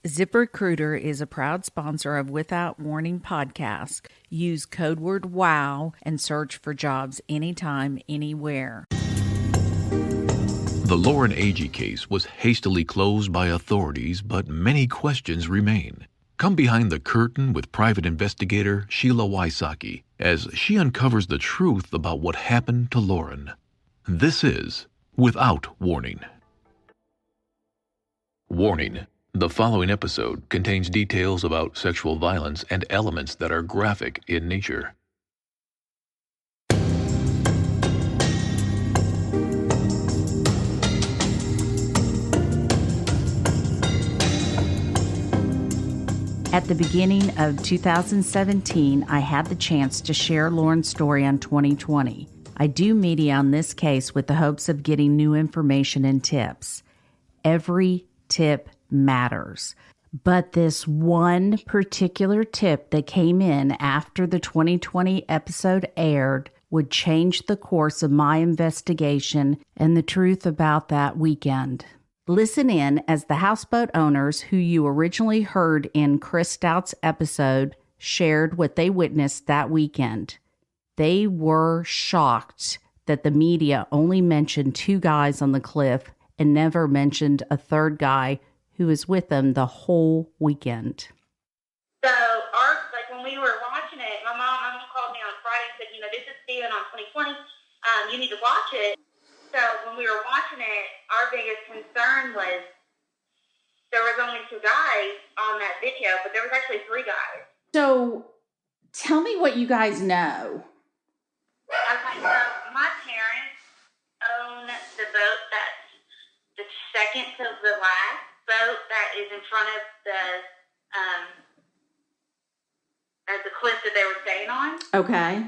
ZipRecruiter is a proud sponsor of Without Warning podcast. Use code word WOW and search for jobs anytime, anywhere. The Lauren Agee case was hastily closed by authorities, but many questions remain. Come behind the curtain with private investigator Sheila Wysocki as she uncovers the truth about what happened to Lauren. This is Without Warning. Warning. The following episode contains details about sexual violence and elements that are graphic in nature. At the beginning of 2017, I had the chance to share Lauren's story on 2020. I do media on this case with the hopes of getting new information and tips. Every tip matters. But this one particular tip that came in after the 2020 episode aired would change the course of my investigation and the truth about that weekend. Listen in as the houseboat owners who you originally heard in Chris Stout's episode shared what they witnessed that weekend. They were shocked that the media only mentioned two guys on the cliff and never mentioned a third guy who was with them the whole weekend. So, when we were watching it, my mom called me on Friday and said, this is Steven on 2020. You need to watch it. So, when we were watching it, our biggest concern was there was only two guys on that video, but there was actually three guys. So, tell me what you guys know. Okay, so my parents own the boat that's the second to the last boat that is in front of the cliff that they were staying on. Okay.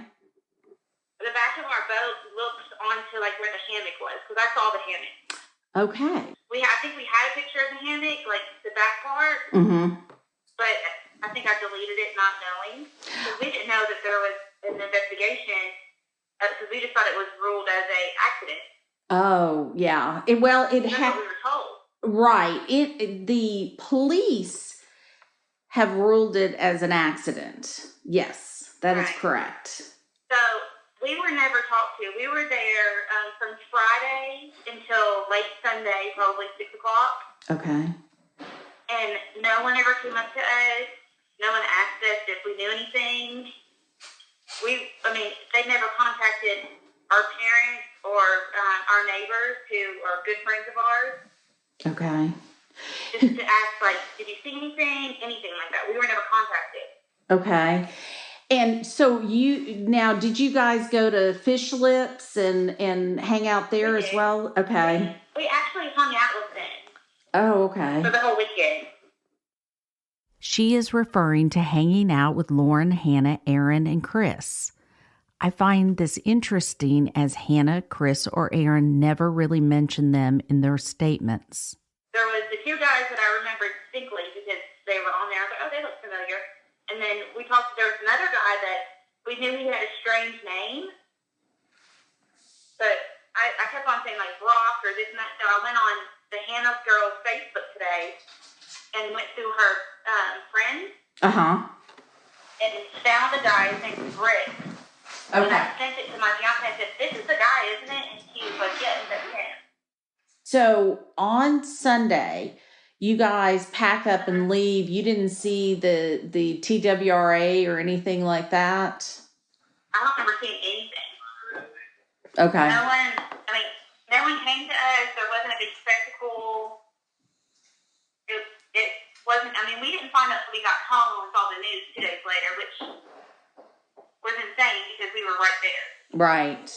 The back of our boat looks onto where the hammock was, because I saw the hammock. Okay. I think we had a picture of the hammock, the back part. Mm-hmm. But I think I deleted it not knowing, because we didn't know that there was an investigation, because we just thought it was ruled as a accident. Oh, yeah. That's what we were told. Right. The police have ruled it as an accident. Yes, that is correct. So we were never talked to. We were there from Friday until late Sunday, probably 6 o'clock. Okay. And no one ever came up to us. No one asked us if we knew anything. They never contacted our parents or our neighbors who are good friends of ours. Okay. Just to ask, did you see anything like that? We were never contacted. Okay. And so did you guys go to Fish Lips and hang out there as well? Okay. We actually hung out with them. Oh, okay. For the whole weekend. She is referring to hanging out with Lauren, Hannah, Aaron, and Chris. I find this interesting as Hannah, Chris, or Aaron never really mentioned them in their statements. There was the two guys that I remember distinctly because they were on there. I was like, oh, they look familiar. And then there was another guy that we knew he had a strange name. But I kept on saying Brock or this and that. So I went on the Hannah girl's Facebook today and went through her friends. Uh-huh. And found a guy named Brick. Okay. And I sent it to my fiance and said, this is the guy, isn't it? And he was like, yes, that's him. So on Sunday, you guys pack up and leave. You didn't see the TWRA or anything like that? I don't remember seeing anything. Okay. No one came to us. There wasn't a big spectacle. It wasn't, we didn't find out until we got home and saw the news 2 days later, which was insane because we were right there. Right.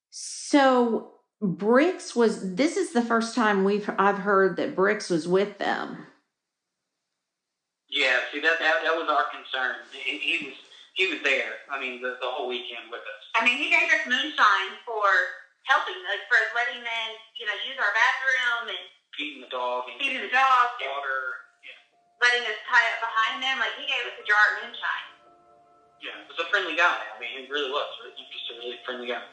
So this is the first time I've heard that Bricks was with them. Yeah, see that was our concern. He was there. The whole weekend with us. He gave us moonshine for helping us, for letting them, use our bathroom and feeding the dog, water, letting us tie up behind them. He gave us a jar of moonshine. Yeah, he was a friendly guy. He really was. He was just a really friendly guy.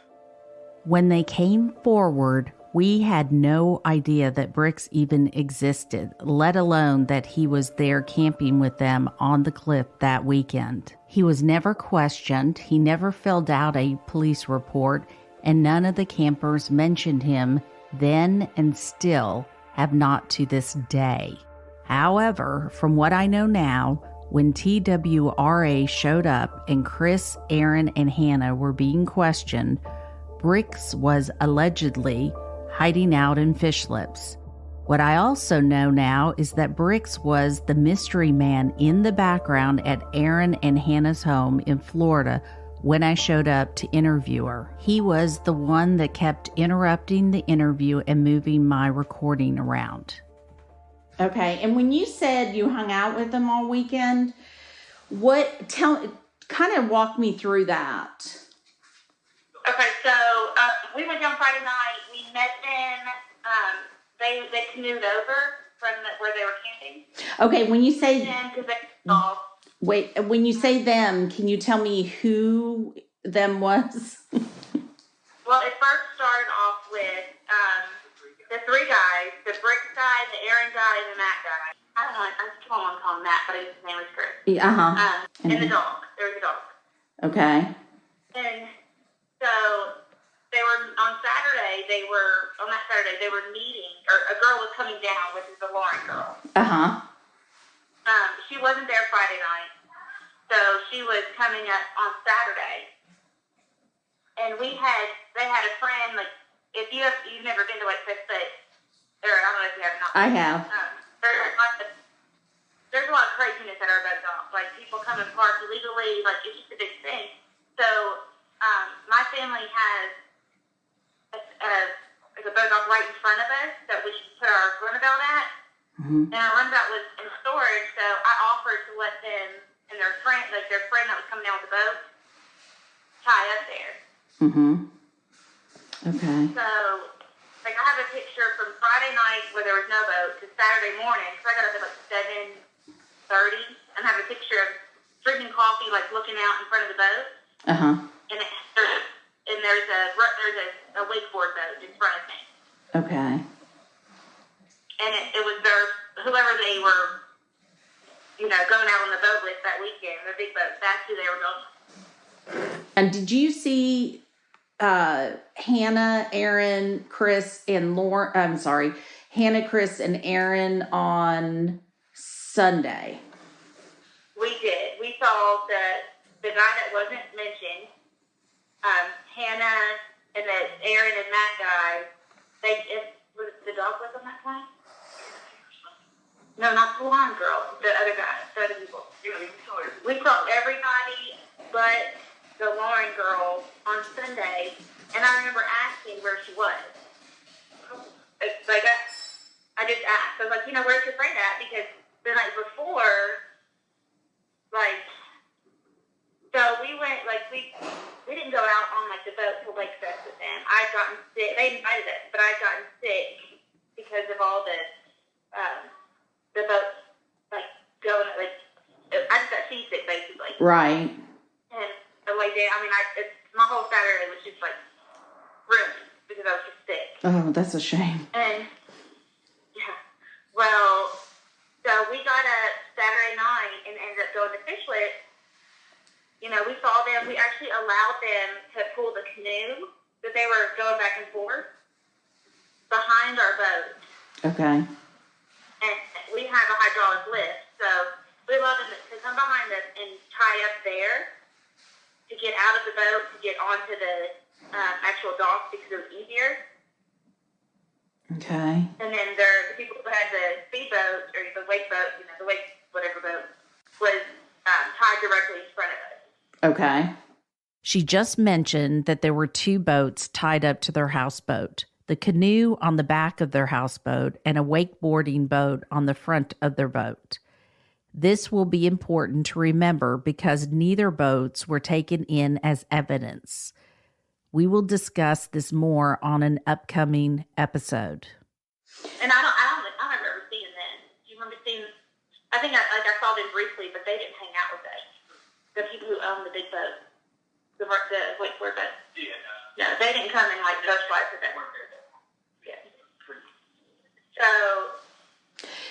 When they came forward, We had no idea that Bricks even existed, let alone that he was there camping with them on the cliff that weekend. He was never questioned, he never filled out a police report, and none of the campers mentioned him then and still have not to this day. However, from what I know now, when TWRA showed up and Chris, Aaron, and Hannah were being questioned, Bricks was allegedly hiding out in Fish Lips. What I also know now is that Bricks was the mystery man in the background at Aaron and Hannah's home in Florida when I showed up to interview her. He was the one that kept interrupting the interview and moving my recording around. Okay, and when you said you hung out with them all weekend, kind of walk me through that. Okay, so we went down Friday night. We met them. They canoed over from where they were camping. Okay, when you say when you say them, can you tell me who them was? Well, it first started off with the three guys: the Bricks guy, the Aaron guy, and the Matt guy. I don't know. I just call him Matt, but his name was Chris. And the dog. There was a dog. Okay. And so they were on Saturday. They were meeting, or a girl was coming down, which is the Lauren girl. She wasn't there Friday night, so she was coming up on Saturday. And they had a friend. Like, if you've never been to Lake Fish, but I don't know if you have not. I have. There's a lot of craziness at our boat dock. Like, people come and park illegally. Like, it's just a big thing. So my family has a boat dock right in front of us that we put our runabout at. Mm-hmm. And our runabout was in storage, so I offered to let them and their friend that was coming down with the boat, tie up there. Mm-hmm. Okay. So, like, I have a picture from Friday night where there was no boat to Saturday morning, because I got up at like 7:30, and I have a picture of drinking coffee, like looking out in front of the boat. And there's a wakeboard boat in front of me. Okay. And it was whoever they were, going out on the boat with that weekend, the big boat. That's who they were going. And did you see Hannah, Aaron, Chris, and Lauren? I'm sorry, Hannah, Chris, and Aaron on Sunday? We did. We saw the guy that wasn't mentioned, Hannah, and the Aaron and Matt guy. Was the dog with them that time? No, not the blonde girl. The other guy. The other people. We saw everybody but the Lauren girl on Sunday, and I remember asking where she was. Like, I just asked. I was like, where's your friend at? Because the night before, like, so we went, like, we didn't go out on, like, the boat to Lake Fest with them. I'd gotten sick. They invited us, but I'd gotten sick because of all the boats, like, going, like, I just got seasick, basically. Right. And the way down, my whole Saturday was just, like, ruined because I was just sick. Oh, that's a shame. And, yeah, well, so we got up Saturday night and ended up going to Fish Lips. We saw them. We actually allowed them to pull the canoe that they were going back and forth behind our boat. Okay. And we have a hydraulic lift, so we allowed them to come behind us and tie up there to get out of the boat, to get onto the actual dock because it was easier. Okay. And then the people who had the speedboat, or the wake boat, the wake whatever boat, was tied directly in front of us. Okay. She just mentioned that there were two boats tied up to their houseboat, the canoe on the back of their houseboat and a wakeboarding boat on the front of their boat. This will be important to remember because neither boats were taken in as evidence. We will discuss this more on an upcoming episode. And I don't remember seeing them. Do you remember seeing? I think I saw them briefly, but they didn't hang out with us. The people who own the big boat, the wakeboard boat. Yeah. No, they didn't come and like socialize with us. Yeah.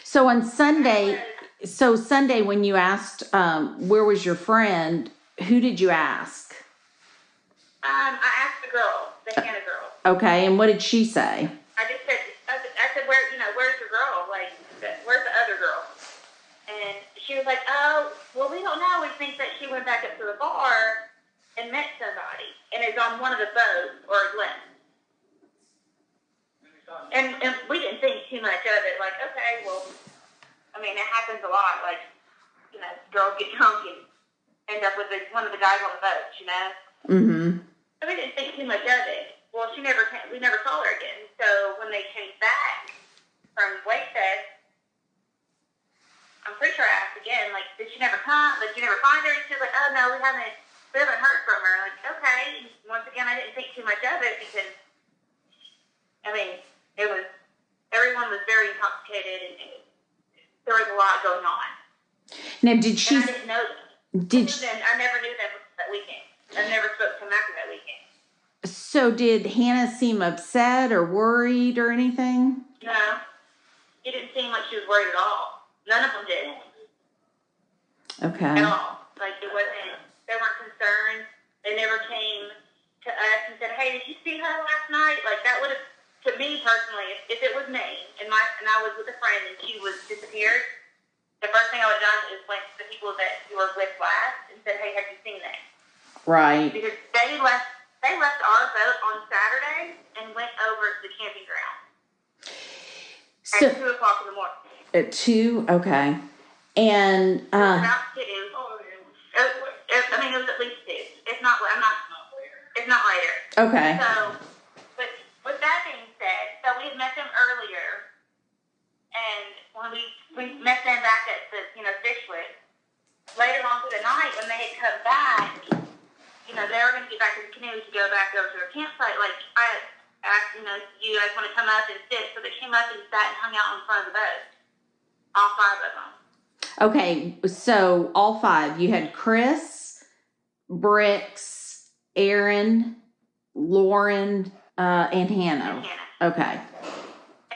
So on Sunday, when you asked, where was your friend, who did you ask? I asked the girl, the Hannah girl. Okay, and what did she say? I said, where's your girl? Like, where's the other girl? And she was like, oh, well, we don't know. We think that she went back up to the bar and met somebody and is on one of the boats or left. And we didn't think too much of it. Like, okay, well, I mean, it happens a lot. Like, girls get drunk and end up with one of the guys on the boat, Mm-hmm. So we didn't think too much of it. Well, we never saw her again. So when they came back from Wake Fest, I'm pretty sure I asked again, like, did she never come? Like, you never find her? And she was like, oh, no, we haven't heard from her. Like, okay. Once again, I didn't think too much of it because, I mean, everyone was very intoxicated and there was a lot going on. Now, did she? And I didn't know them. I never knew them that weekend. I never spoke to them after that weekend. So did Hannah seem upset or worried or anything? No. It didn't seem like she was worried at all. None of them did. Okay. At all. Like, they weren't concerned. They never came to us and said, hey, did you see her last night? Like, that would have, to me personally, if it was me and I was with a friend and she was disappeared, the first thing I would have done is went to the people that you were with last and said, hey, have you seen that? Right. Because they left our boat on Saturday and went over to the camping ground at 2 o'clock in the morning. At 2? Okay. And about 2. I mean, it was at least 2. It's not later. Okay. So, but with that being said, so we had met them earlier, and when we met them back at the Fishwood, later on through the night when they had come back, they were going to get back in the canoe to go back over to their campsite. Like, I asked, do you guys want to come up and sit? So they came up and sat and hung out in front of the boat. All 5 of them. Okay, so all 5. You had Chris, Brix, Aaron, Lauren, and Hannah. Okay.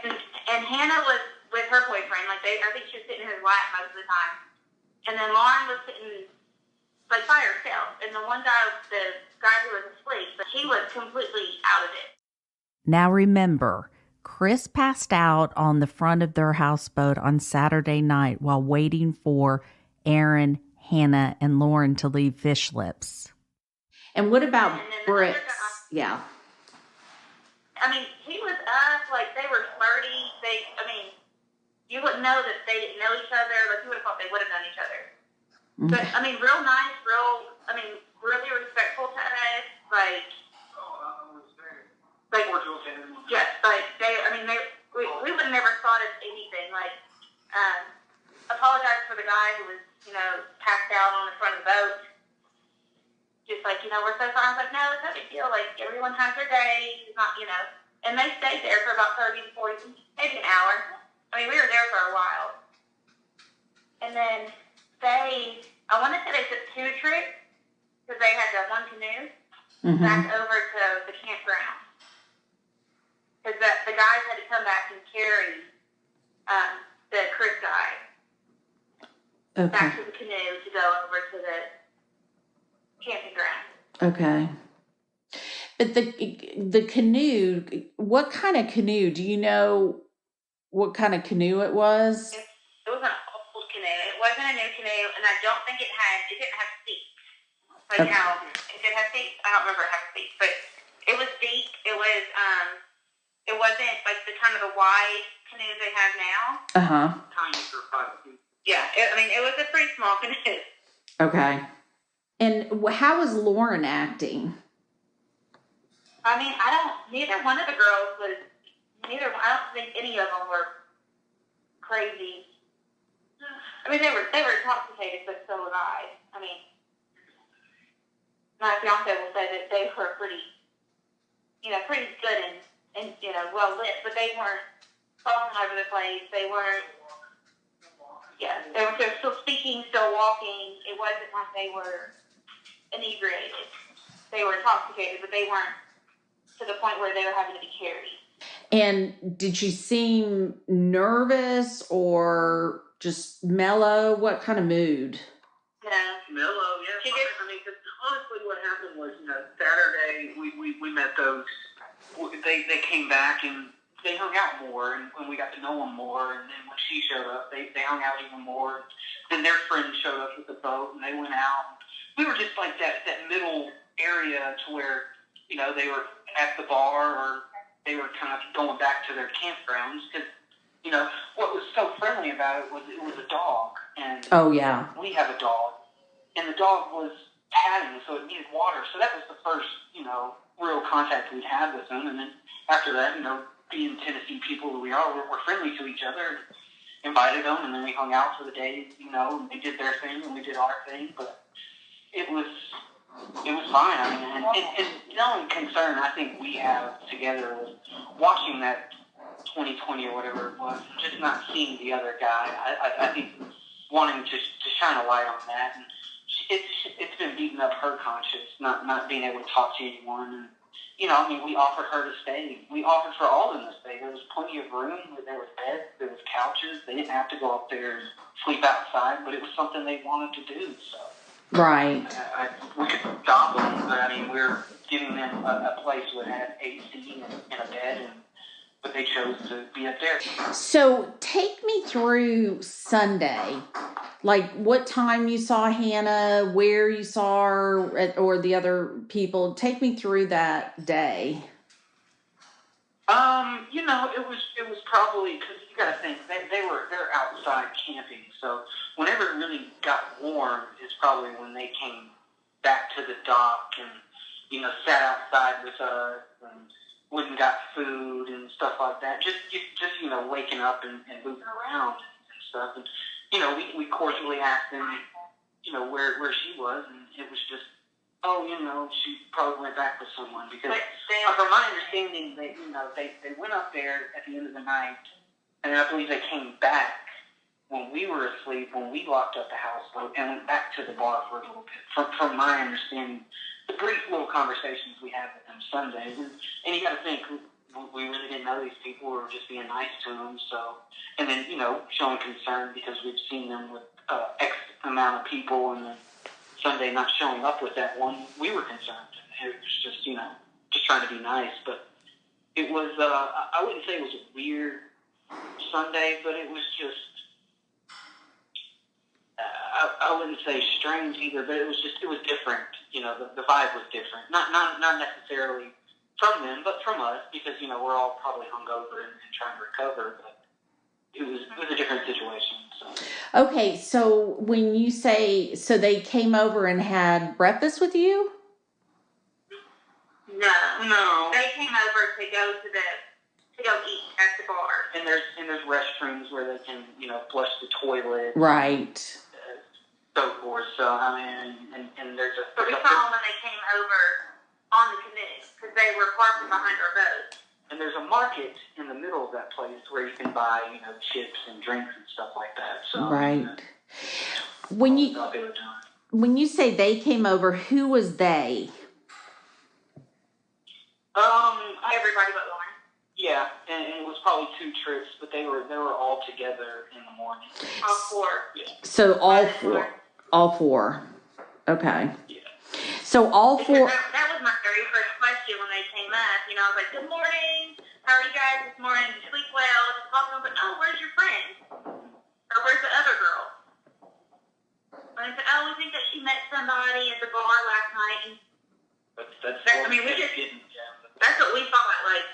And Hannah was with her boyfriend. Like, I think she was sitting in his lap most of the time. And then Lauren was sitting like by herself, and the guy who was asleep, but he was completely out of it. Now remember, Chris passed out on the front of their houseboat on Saturday night while waiting for Aaron, Hannah, and Lauren to leave Fish Lips. And what about Brix? Yeah. I mean, he was up, like, they were flirty. You wouldn't know that they didn't know each other. Like, you would have thought they would have known each other. Mm-hmm. But, I mean, real nice, really respectful to us. Like, yes, like, we would have never thought of anything. Like, apologize for the guy who was, passed out on the front of the boat. Just like, we're so sorry. I was like, no, it's no big deal. Like, everyone has their day. It's not, And they stayed there for about 30 to 40, maybe an hour. I mean, we were there for a while. And then I want to say they took 2 trips because they had that one canoe back over to the campground. Because the guys had to come back and carry the Chris guy back to the canoe to go over to the camping ground. Okay. But the canoe, what kind of canoe? Do you know what kind of canoe it was? It was an old canoe. It wasn't a new canoe, and I don't think it didn't have seats. Like how it did have seats. I don't remember it having seats, but it was deep. It wasn't like the kind of the wide canoes they have now. Tiny for 5 feet. Yeah, it was a pretty small canoe. Okay. And how was Lauren acting? Neither one of the girls was, I don't think any of them were crazy. They were intoxicated, but so was I. My fiance will say that they were pretty good and well lit, but they weren't falling over the place. They weren't, they were still speaking, still walking. It wasn't like they were inebriated. They were intoxicated, but they weren't to the point where they were having to be carried. And did she seem nervous or just mellow? What kind of mood? Mellow, yeah. I mean, 'cause honestly, what happened was, Saturday we met those. They came back and they hung out more, and we got to know them more. And then when she showed up, they hung out even more. Then their friends showed up with the boat, and they went out. We were just like that middle area to where they were at the bar or they were kind of going back to their campgrounds because what was so friendly about it was a dog, and Oh, yeah. we have a dog, and the dog was padding, so it needed water. So that was the first real contact we'd had with them. And then after that, being Tennessee people that we are, we're friendly to each other. Invited them, and then we hung out for the day. And they did their thing, and we did our thing. But it was fine. I mean, and the only concern I think we have together was watching that 2020 or whatever it was, and just not seeing the other guy. I think wanting to shine a light on that, and it's been beating up her conscience, not being able to talk to anyone. And we offered her to stay. We offered for all of them to stay. There was plenty of room. There was beds. There was couches. They didn't have to go up there and sleep outside, but it was something they wanted to do. So. Right. We could stop them, but we were giving them a place that had AC and a bed, but they chose to be up there. So take me through Sunday. Like what time you saw Hannah, where you saw her, or the other people. Take me through that day. It was probably because you got to think they're outside camping, so whenever it really got warm is probably when they came back to the dock and sat outside with us and went and got food and stuff like that. Just waking up and moving around and stuff. And we cordially asked them where she was, and it was just she probably went back with someone because from my understanding they went up there at the end of the night, and I believe they came back when we were asleep, when we locked up the houseboat, and went back to the bar for a little bit. From my understanding, the brief little conversations we had with them Sundays, and you got to think, we really didn't know these people. We were just being nice to them. So, and then showing concern because we've seen them with X amount of people, and then Sunday not showing up with that one, we were concerned. It was just just trying to be nice, but it was I wouldn't say it was a weird Sunday, but it was just. I wouldn't say strange either, but it was different. The vibe was different. Not necessarily from them, but from us, because we're all probably hungover and trying to recover. But it was a different situation. So. Okay, so when you say they came over and had breakfast with you? No. They came over to go eat at the bar. And there's restrooms where they can flush the toilet. Right. So forth. So and there's a. But we saw them when they came over on the canoe because they were parked behind our boat. And there's a market in the middle of that place where you can buy chips and drinks and stuff like that. So right. When you say they came over, who was they? Everybody but Lauren. Yeah, and it was probably 2 trips, but they were all together in the morning. All 4. Yeah. So all 4. Okay. Yeah. So all 4. That was my very first question when they came up. I was like, "Good morning. How are you guys this morning? Did you sleep well?" Just talking. I was like, "Oh, where's your friend? Or where's the other girl?" And I said, "Oh, we think that she met somebody at the bar last night." And that's what we thought. Like,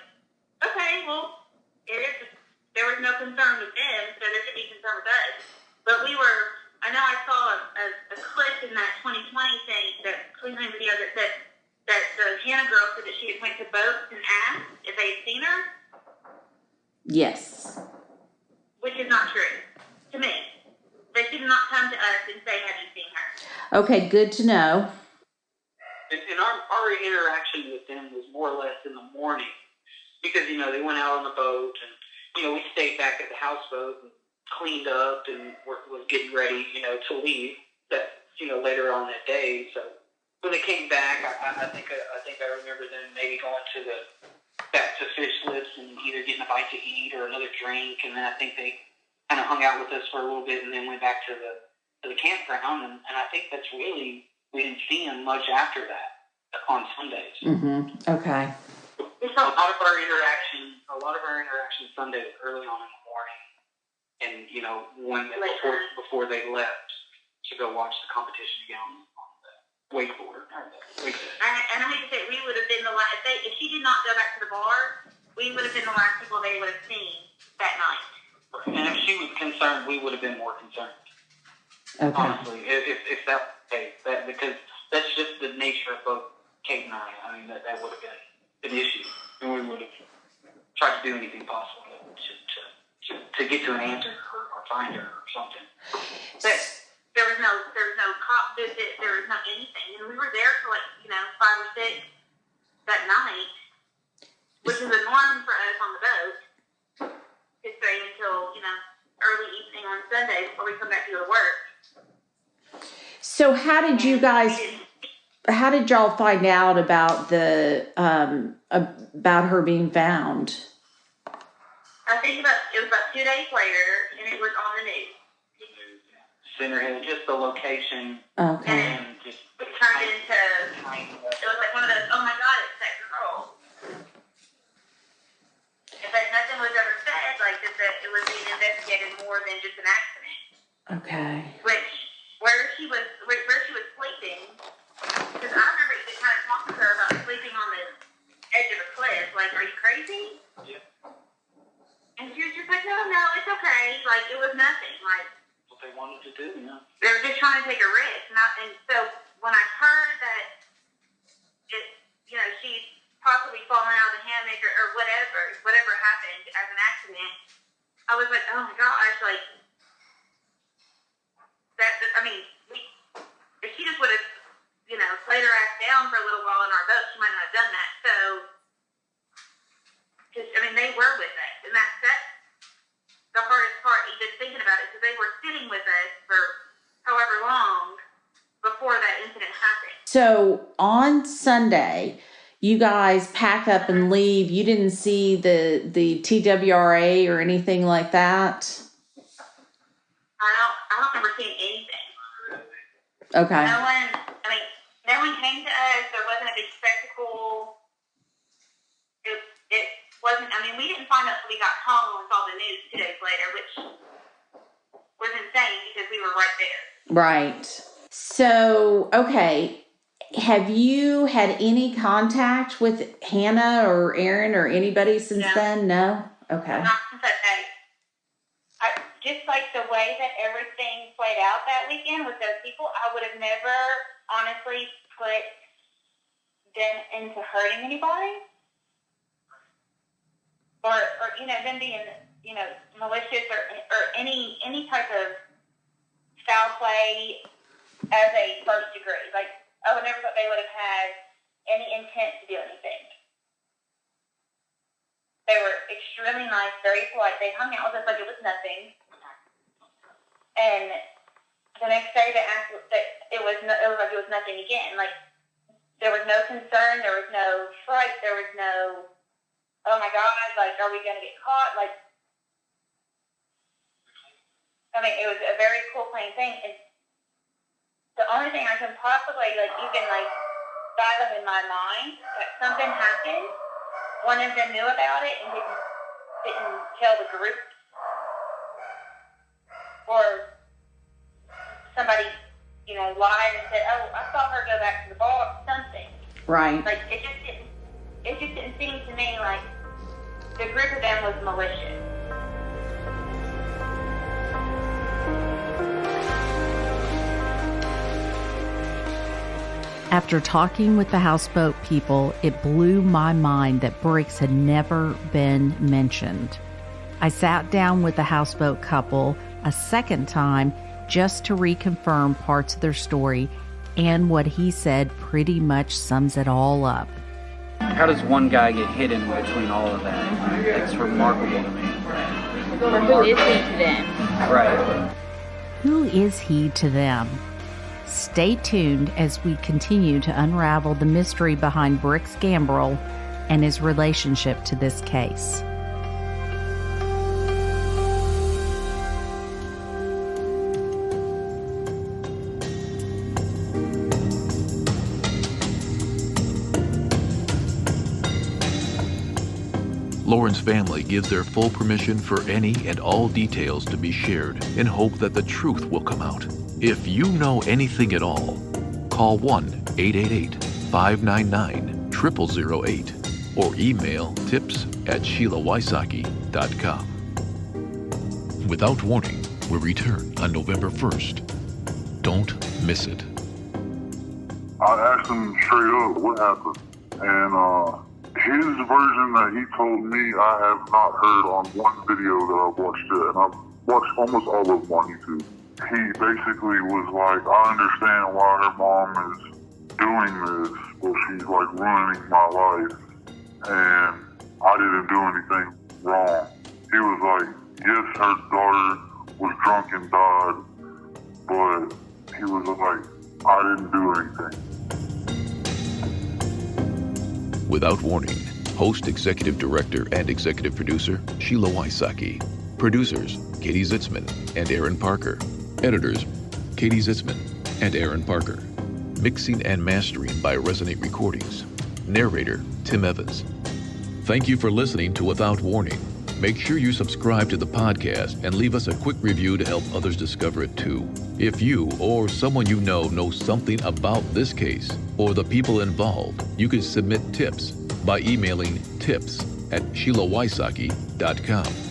okay, well, there was no concern with them, so there should be concern with us. But I know I saw a clip in that 2020 thing that the Hannah girl said that she had went to boats and asked if they had seen her. Yes. Which is not true to me. They should not come to us and say, "Have you seen her?" Okay, good to know. And our interaction with them was more or less in the morning because, they went out on the boat and, we stayed back at the houseboat and cleaned up and was getting ready, to leave later on that day. So when they came back, I think I remember them maybe going to back to Fish Lips and either getting a bite to eat or another drink, and then I think they kind of hung out with us for a little bit and then went back to the campground, and I think that's really, we didn't see them much after that on Sundays. Mm-hmm. Okay. A lot of our interaction Sundays early on in the morning, and before they left to go watch the competition again on the wakeboard. And I hate to say, we would have been the last. If she did not go back to the bar, we would have been the last people they would have seen that night. And if she was concerned, we would have been more concerned. Okay. Honestly, if that was the case, because that's just the nature of both Kate and I. I mean, that would have been an issue, and we would have tried to do anything possible to get to an answer or find her or something. But there was no cop visit. There was no anything, and we were there for 5 or 6 that night, which is a norm for us on the boat to stay until early evening on Sunday before we come back to go to work. So how did y'all find out about about her being found? I think it was about 2 days later, and it was on the news. Centerhead, just the location. Okay. And just it turned into, it was like one of those, oh my God, it's that girl. But nothing was ever said, that it was being investigated more than just an accident. Okay. Where she was sleeping, because I remember even kind of talking to her about sleeping on the edge of a cliff. Are you crazy? Yeah. And she was just like, no, it's okay. It was nothing. What they wanted to do, They were just trying to take a risk. And so when I heard that she'd possibly fallen out of the hammock or whatever happened as an accident, I was like, oh my gosh, if she just would have, laid her ass down for a little while in our boat, she might not have done that. So, they were with us, and that's the hardest part, even thinking about it, because they were sitting with us for however long before that incident happened. So on Sunday, you guys pack up and leave. You didn't see the TWRA or anything like that? I don't remember seeing anything. Okay. No one came to us. There wasn't a big spectacle. It wasn't, we didn't find out until we got home and saw the news 2 days later, which was insane because we were right there. Right. So, okay. Have you had any contact with Hannah or Aaron or anybody since then? No? Okay. Not since that day. Just the way that everything played out that weekend with those people, I would have never honestly put them into hurting anybody. Or them being, malicious or any type of foul play as a first degree. I would never thought they would have had any intent to do anything. They were extremely nice, very polite. They hung out with us like it was nothing. And the next day they asked that it was like it was nothing again. There was no concern, there was no fright, there was no, oh my God, are we going to get caught? It was a very cool, plain thing. And the only thing I can possibly, fathom in my mind that something happened, one of them knew about it and didn't tell the group. Or somebody, lied and said, oh, I saw her go back to the bar, something. Right. It just didn't seem to me like the group of them was malicious. After talking with the houseboat people, it blew my mind that bricks had never been mentioned. I sat down with the houseboat couple a second time just to reconfirm parts of their story, and what he said pretty much sums it all up. How does one guy get hidden between all of that? It's remarkable to me. Or who is he to them? Right. Who is he to them? Stay tuned as we continue to unravel the mystery behind Bricks Gambrell, and his relationship to this case. Lauren's family gives their full permission for any and all details to be shared in hope that the truth will come out. If you know anything at all, call 1-888-599-0008 or email tips@SheilaWysocki.com. Without Warning will return on November 1st. Don't miss it. I asked him straight up what happened, and his version that he told me I have not heard on one video that I've watched it, and I've watched almost all of them on YouTube. He basically was like, I understand why her mom is doing this, but she's like ruining my life, and I didn't do anything wrong. He was like, yes, her daughter was drunk and died, but he was like, I didn't do anything. Without Warning, host, executive director, and executive producer, Sheila Wysocki. Producers, Katie Zitzman and Aaron Parker. Editors, Katie Zitzman and Aaron Parker. Mixing and mastering by Resonate Recordings. Narrator, Tim Evans. Thank you for listening to Without Warning. Make sure you subscribe to the podcast and leave us a quick review to help others discover it too. If you or someone you know knows something about this case or the people involved, you can submit tips by emailing tips@SheilaWysocki.com.